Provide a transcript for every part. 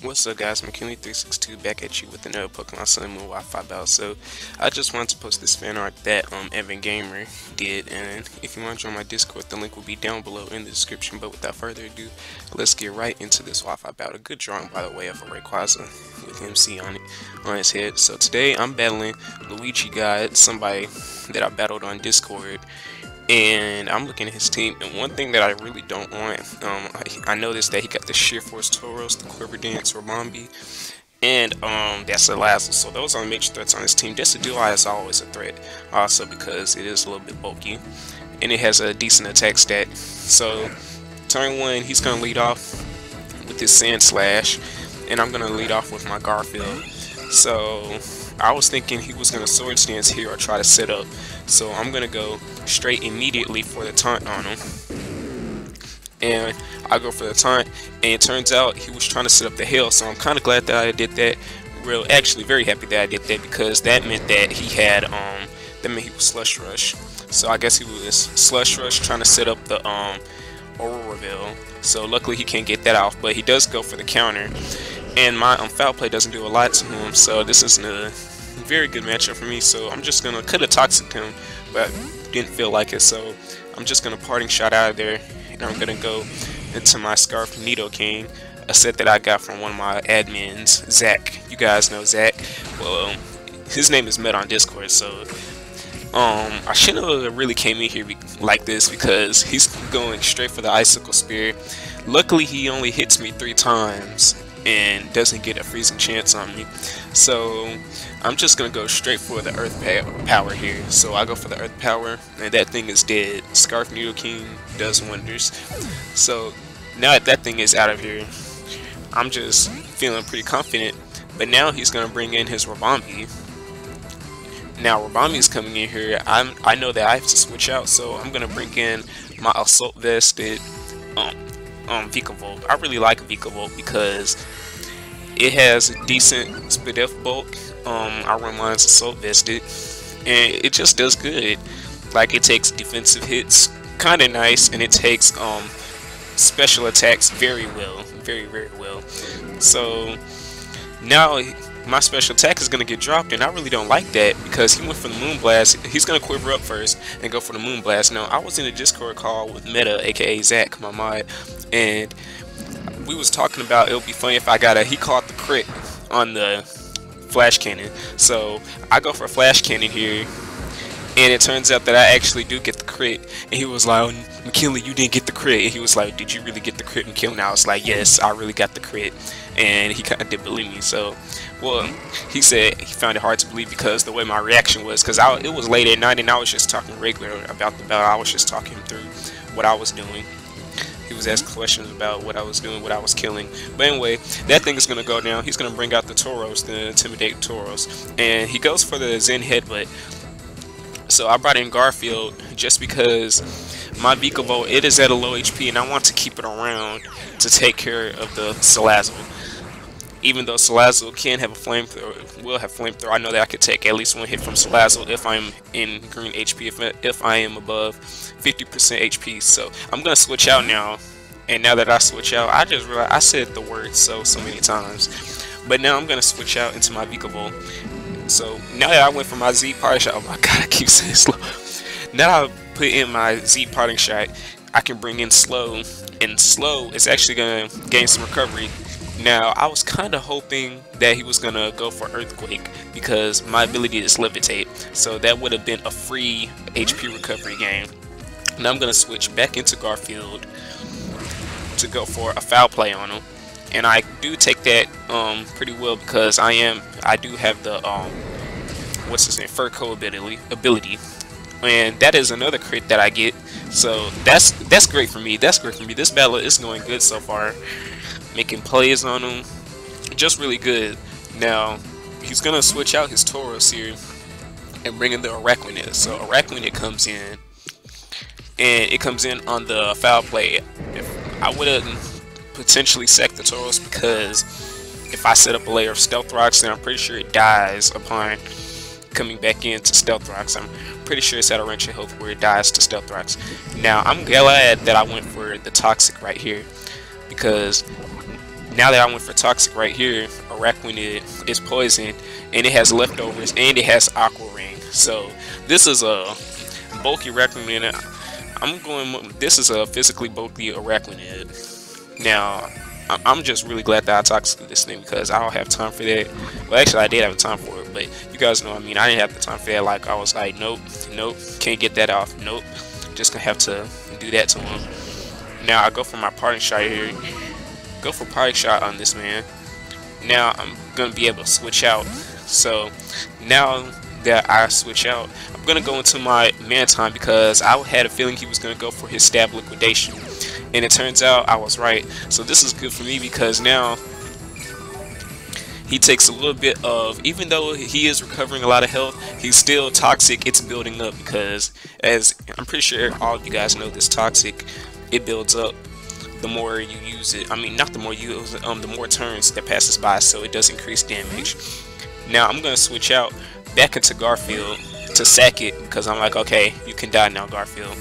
What's up guys, McKinley362 back at you with another Pokemon Sun Moon Wi-Fi battle. So I just wanted to post this fan art that Evan Gamer did, and if you want to join my Discord, the link will be down below in the description. But without further ado, let's get right into this Wi-Fi battle. Good drawing by the way of a Rayquaza with MC on it on his head. So today I'm battling Luigigod, somebody that I battled on Discord. And I'm looking at his team, and one thing that I really don't want, I noticed that he got the Sheer Force Tauros, the Quiver Dance, Romambi, and that's a Lazzle. So those are the major threats on his team. Decidueye is always a threat, also because it is a little bit bulky, and it has a decent attack stat. So turn one, he's gonna lead off with his Sand Slash, and I'm gonna lead off with my Garfield. So I was thinking he was gonna Sword Stance here or try to set up. So I'm gonna go straight immediately for the taunt on him, and I go for the taunt, and it turns out he was trying to set up the hill. So I'm kind of glad that I did that. Actually very happy that I did that, because that meant that he had that meant he was Slush Rush. So I guess he was Slush Rush trying to set up the Aurora Veil. So luckily he can't get that off, but he does go for the counter, and my Foul Play doesn't do a lot to him. So this is a very good matchup for me. So I'm just gonna cut a Toxic him, but didn't feel like it, so I'm just gonna Parting Shot out of there, and I'm gonna go into my Scarf Nidoking, a set that I got from one of my admins, Zach. You guys know Zach. Well, his name is met on Discord, so I shouldn't have really came in here like this, because he's going straight for the Icicle Spear. Luckily he only hits me 3 times and doesn't get a freezing chance on me, so I'm just gonna go straight for the Earth Power here. So I go for the Earth Power, and that thing is dead. Scarf Nidoking does wonders. So now that thing is out of here, I'm just feeling pretty confident. But now he's gonna bring in his Romambi. Now Romambi is coming in here. I know that I have to switch out, so I'm gonna bring in my Assault Vested Vikavolt. I really like Vikavolt because it has a decent Spadef bulk. I run mine as Assault Vested, and it just does good. Like, it takes defensive hits kind of nice, and it takes special attacks very well, very well. So now my special attack is gonna get dropped, and I really don't like that, because he went for the Moonblast. He's gonna quiver up first and go for the Moonblast. Now I was in a Discord call with Meta, aka Zach, my mod, and we was talking about it would be funny if I got he caught the crit on the Flash Cannon. So I go for a Flash Cannon here, and it turns out that I actually do get the crit. And he was like, "Oh, McKinley, you didn't get the crit." And he was like, "Did you really get the crit, McKinley?" And I was like, "Yes, I really got the crit." And he kind of did believe me. So, well, he said he found it hard to believe because the way my reaction was, because it was late at night and I was just talking regular about the battle. I was just talking through what I was doing. He was asking questions about what I was doing, what I was killing. But anyway, that thing is going to go down. He's going to bring out the Tauros, the Intimidate Tauros. And he goes for the Zen Headbutt. So I brought in Garfield just because my Vikavolt, it is at a low HP, and I want to keep it around to take care of the Salazzle. Even though Salazzle can have a flamethrower, will have flamethrower, I know that I could take at least 1 hit from Salazzle if I'm in green HP, if I am above 50% HP. So I'm gonna switch out now, and now that I switch out, I just realized I said the word so many times. But now I'm gonna switch out into my Vikavolt. So now that I went for my Z Parting Shot, oh my god, I keep saying slow. Now that I put in my Z Parting Shot, I can bring in Slow, and Slow is actually gonna gain some recovery. Now, I was kind of hoping that he was going to go for Earthquake, because my ability is Levitate, so that would have been a free HP recovery game. Now I'm going to switch back into Garfield to go for a Foul Play on him, and I do take that pretty well, because I do have the what's his name, Furco ability, and that is another crit that I get. So that's great for me. That's great for me. This battle is going good so far. Making plays on him, just really good. Now he's gonna switch out his Tauros here and bring in the Araquanid. So Araquanid comes in, and it comes in on the Foul Play. I would have potentially sacked the Tauros, because if I set up a layer of Stealth Rocks, then I'm pretty sure it dies upon coming back into Stealth Rocks. I'm pretty sure it's at a wrench of health where it dies to Stealth Rocks. Now I'm glad that I went for the Toxic right here, because Now that I went for toxic right here, Araquanid is poison, and it has leftovers, and it has Aqua Ring. So this is a bulky Araquanid. This is a physically bulky Araquanid. Now, I'm just really glad that I toxic this thing because I don't have time for that. Well, actually, I did have time for it, but you guys know, I mean, I didn't have the time for that. Like, I was like, nope, can't get that off, nope. Just gonna have to do that to him. Now, I go for my parting shot here. Go for parting shot on this man. Now, I'm gonna be able to switch out. So, now that I switch out, I'm gonna go into my man time because I had a feeling he was gonna go for his stab liquidation. And it turns out I was right. So this is good for me because now he takes a little bit of, even though he is recovering a lot of health, he's still toxic. It's building up because, as I'm pretty sure all of you guys know, this toxic, it builds up the more you use it. I mean, not the more you use it, the more turns that passes by, so it does increase damage. Now I'm gonna switch out back into Garfield to sack it because I'm like, okay, you can die now, Garfield.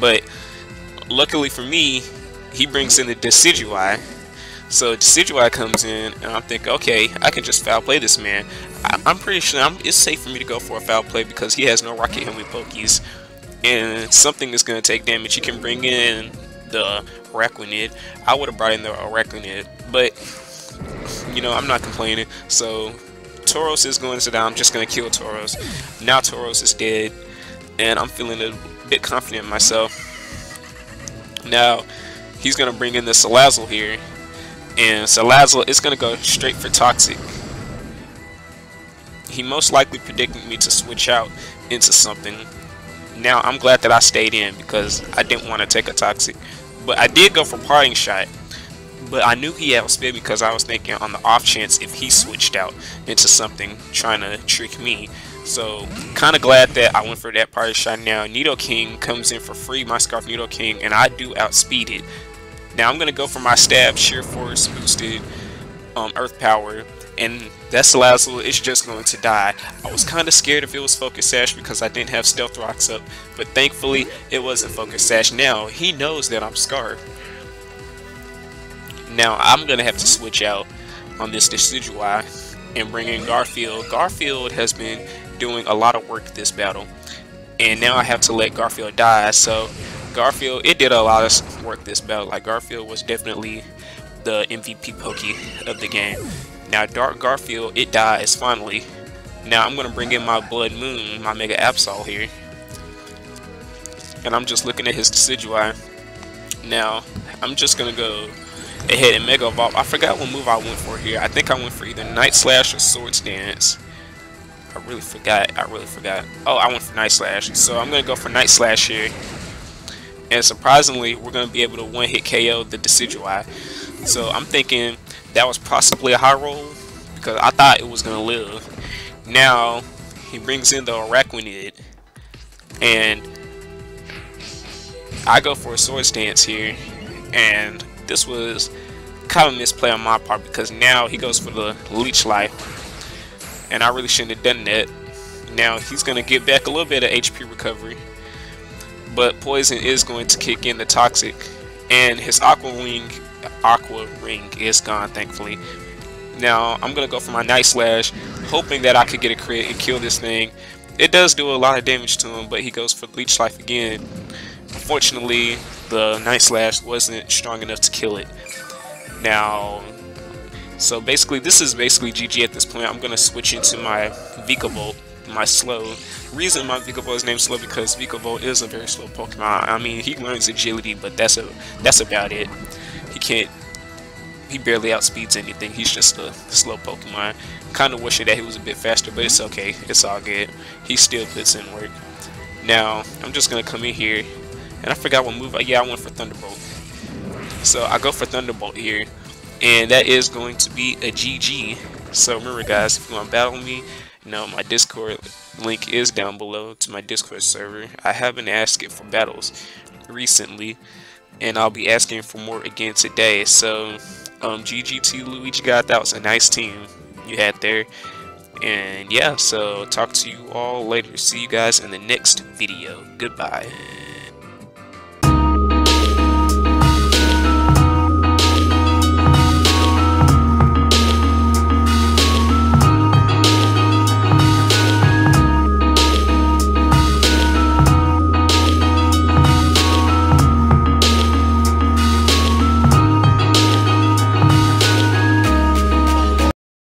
But luckily for me, he brings in the Decidueye. So Decidueye comes in, and I'm thinking, okay, I can just foul play this man. I'm pretty sure it's safe for me to go for a foul play because he has no Rocket Helmet Pokies, and something is going to take damage. He can bring in the Araquanid. I would have brought in the Araquanid, but you know, I'm not complaining. So Tauros is going to die. I'm just going to kill Tauros. Now Tauros is dead, and I'm feeling a bit confident in myself. Now he's gonna bring in the Salazzle here, and Salazzle is gonna go straight for toxic. He most likely predicted me to switch out into something. Now I'm glad that I stayed in because I didn't want to take a toxic, but I did go for parting shot. But I knew he outsped because I was thinking on the off chance if he switched out into something trying to trick me. So, kind of glad that I went for that party shot. Now, Nidoking comes in for free, my Scarf Nidoking, and I do outspeed it. Now, I'm going to go for my stab, Sheer Force, boosted Earth Power, and that Salazzle is just going to die. I was kind of scared if it was Focus Sash because I didn't have Stealth Rocks up, but thankfully, it wasn't Focus Sash. Now, he knows that I'm Scarf. Now, I'm going to have to switch out on this Decidueye and bring in Garfield. Garfield has been doing a lot of work this battle, and now I have to let Garfield die. So Garfield, it did a lot of work this battle. Like, Garfield was definitely the MVP Poke of the game. Now Dark Garfield, it dies finally. Now I'm gonna bring in my Blood Moon, my Mega Absol here, and I'm just looking at his Decidueye. Now I'm just gonna go ahead and Mega Evolve. I forgot what move I went for here. I think I went for either Night Slash or Swords Dance. I really forgot. Oh, I went for Night Slash. So I'm going to go for Night Slash here. And surprisingly, we're going to be able to one-hit KO the Decidueye. So I'm thinking that was possibly a high roll because I thought it was going to live. Now, he brings in the Araquanid. And I go for a Swords Dance here. And this was kind of a misplay on my part because now he goes for the Leech Life. And I really shouldn't have done that. Now he's going to get back a little bit of HP recovery, but Poison is going to kick in the Toxic, and his Aqua Ring is gone, thankfully. Now I'm going to go for my Night Slash, hoping that I could get a crit and kill this thing. It does do a lot of damage to him, but he goes for Leech Life again. Unfortunately, the Night Slash wasn't strong enough to kill it. Now, so basically, this is basically GG at this point. I'm going to switch into my Vikavolt, my slow. Reason my Vikavolt is named slow because Vikavolt is a very slow Pokemon. I mean, he learns agility, but that's about it. He barely outspeeds anything. He's just a slow Pokemon. Kind of wish that he was a bit faster, but it's okay. It's all good. He still puts in work. Now, I'm just going to come in here, and I forgot what move. Yeah, I went for Thunderbolt. So I go for Thunderbolt here. And that is going to be a GG. So remember, guys, if you want to battle me, you know, my Discord link is down below to my Discord server. I have been asking for battles recently, and I'll be asking for more again today. So GG to Luigigod. That was a nice team you had there. And yeah, so talk to you all later. See you guys in the next video. Goodbye.